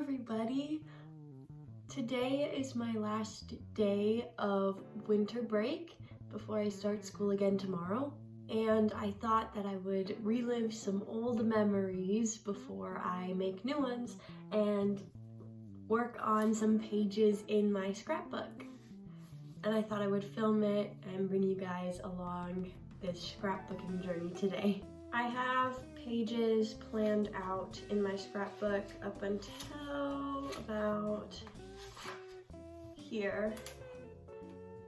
everybody. Today is my last day of winter break before I start school again tomorrow, and I thought that I would relive some old memories before I make new ones and work on some pages in my scrapbook. And I thought I would film it and bring you guys along this scrapbooking journey today. I have pages planned out in my scrapbook up until about here.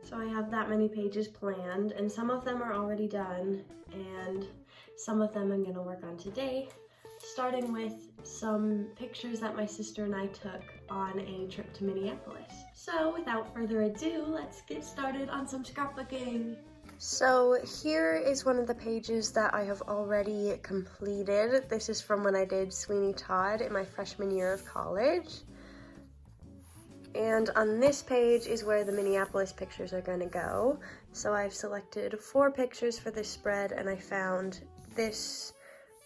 So I have that many pages planned, and some of them are already done and some of them I'm gonna work on today, starting with some pictures that my sister and I took on a trip to Minneapolis. So without further ado, let's get started on some scrapbooking. So here is one of the pages that I have already completed. This is from when I did Sweeney Todd in my freshman year of college. And on this page is where the Minneapolis pictures are going to go. So I've selected 4 pictures for this spread, and I found this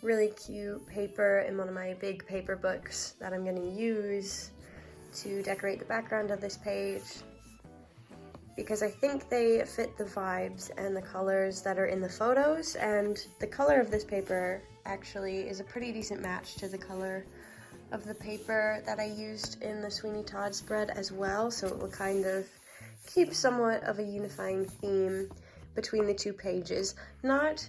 really cute paper in one of my big paper books that I'm going to use to decorate the background of this page, because I think they fit the vibes and the colors that are in the photos, and the color of this paper actually is a pretty decent match to the color of the paper that I used in the Sweeney Todd spread as well, so it will kind of keep somewhat of a unifying theme between the 2 pages. Not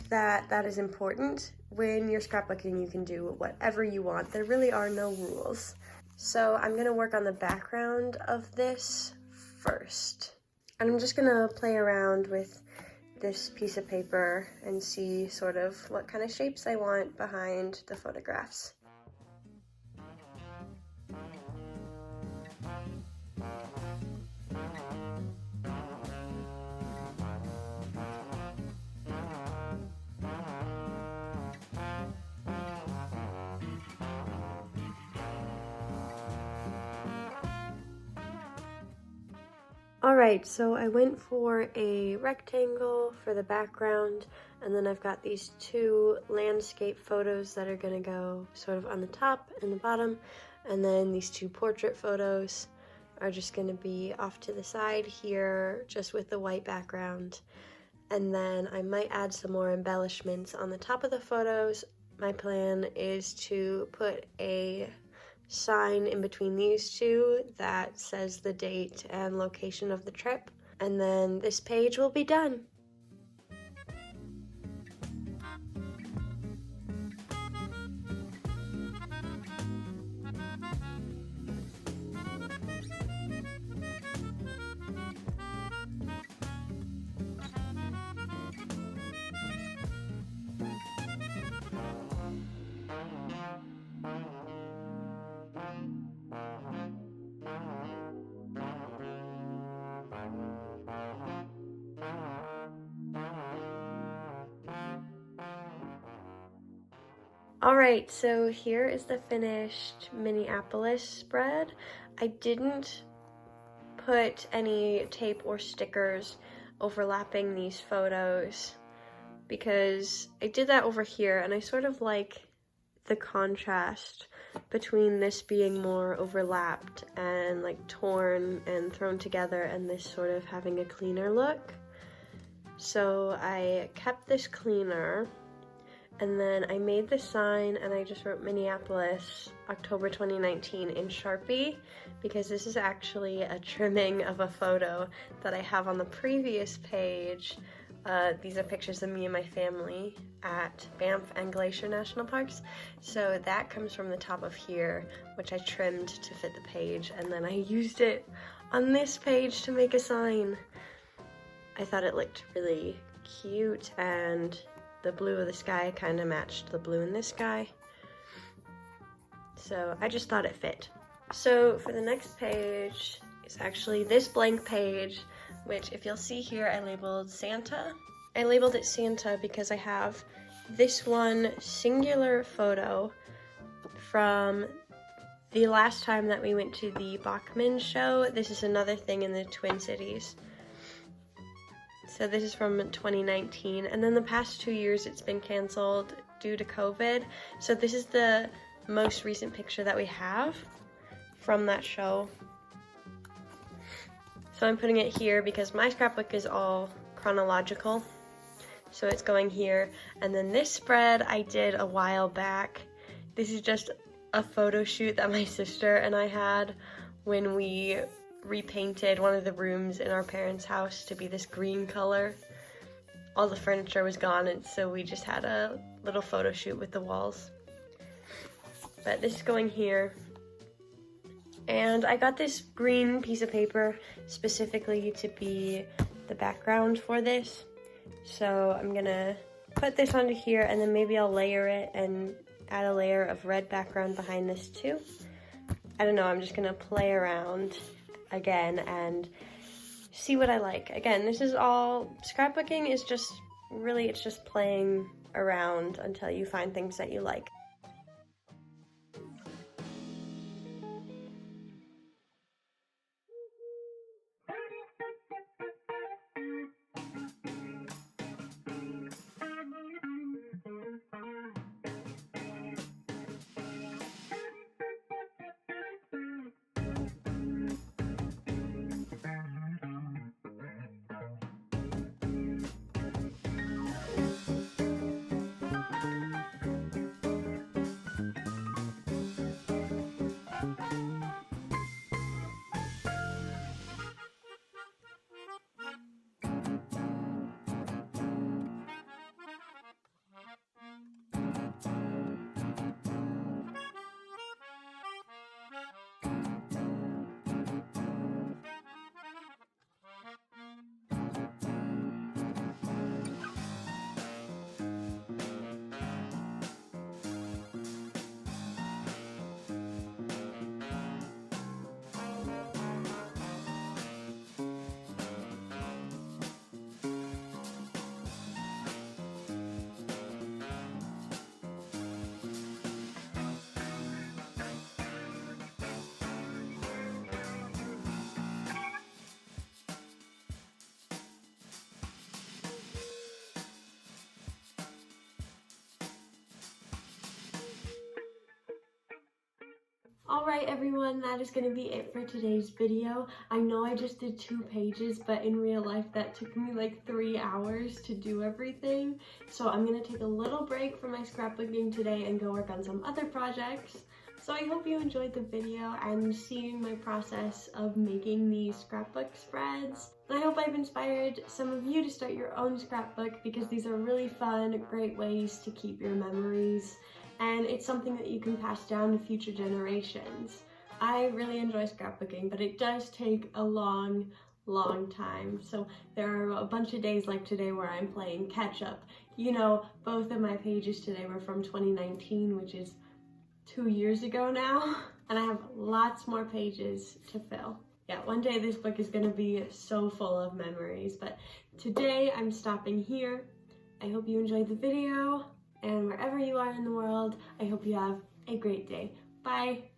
that that is important. When you're scrapbooking, you can do whatever you want. There really are no rules. So I'm gonna work on the background of this first. And I'm just gonna play around with this piece of paper and see sort of what kind of shapes I want behind the photographs. Alright, so I went for a rectangle for the background, and then I've got these 2 landscape photos that are going to go sort of on the top and the bottom, and then these 2 portrait photos are just going to be off to the side here, just with the white background. And then I might add some more embellishments on the top of the photos. My plan is to put a sign in between these 2 that says the date and location of the trip, and then this page will be done. Alright, so here is the finished Minneapolis spread. I didn't put any tape or stickers overlapping these photos because I did that over here, and I sort of like the contrast between this being more overlapped and like torn and thrown together, and this sort of having a cleaner look. So I kept this cleaner. And then I made the sign, and I just wrote Minneapolis, October 2019 in Sharpie, because this is actually a trimming of a photo that I have on the previous page. These are pictures of me and my family at Banff and Glacier National Parks. So that comes from the top of here, which I trimmed to fit the page, and then I used it on this page to make a sign. I thought it looked really cute, and the blue of the sky kind of matched the blue in this sky. So I just thought it fit. So for the next page is actually this blank page, which if you'll see here, I labeled Santa. I labeled it Santa because I have this one singular photo from the last time that we went to the Bachman show. This is another thing in the Twin Cities. So this is from 2019, and then the past 2 years it's been canceled due to COVID. So this is the most recent picture that we have from that show. So I'm putting it here because my scrapbook is all chronological. So it's going here. And then this spread I did a while back. This is just a photo shoot that my sister and I had when we repainted one of the rooms in our parents' house to be this green color. All the furniture was gone, and so we just had a little photo shoot with the walls. But this is going here. And I got this green piece of paper specifically to be the background for this. So I'm gonna put this onto here, and then maybe I'll layer it and add a layer of red background behind this too. I don't know, I'm just gonna play around again and see what I like. Again, this is all, scrapbooking is just, really it's just playing around until you find things that you like. Alright everyone, that is going to be it for today's video. I know I just did 2 pages, but in real life that took me like 3 hours to do everything. So I'm going to take a little break from my scrapbooking today and go work on some other projects. So I hope you enjoyed the video and seeing my process of making these scrapbook spreads. And I hope I've inspired some of you to start your own scrapbook, because these are really fun, great ways to keep your memories. And it's something that you can pass down to future generations. I really enjoy scrapbooking, but it does take a long time. So there are a bunch of days like today where I'm playing catch up. You know, both of my pages today were from 2019, which is 2 years ago now. And I have lots more pages to fill. Yeah, one day this book is gonna be so full of memories, but today I'm stopping here. I hope you enjoyed the video. And wherever you are in the world, I hope you have a great day. Bye!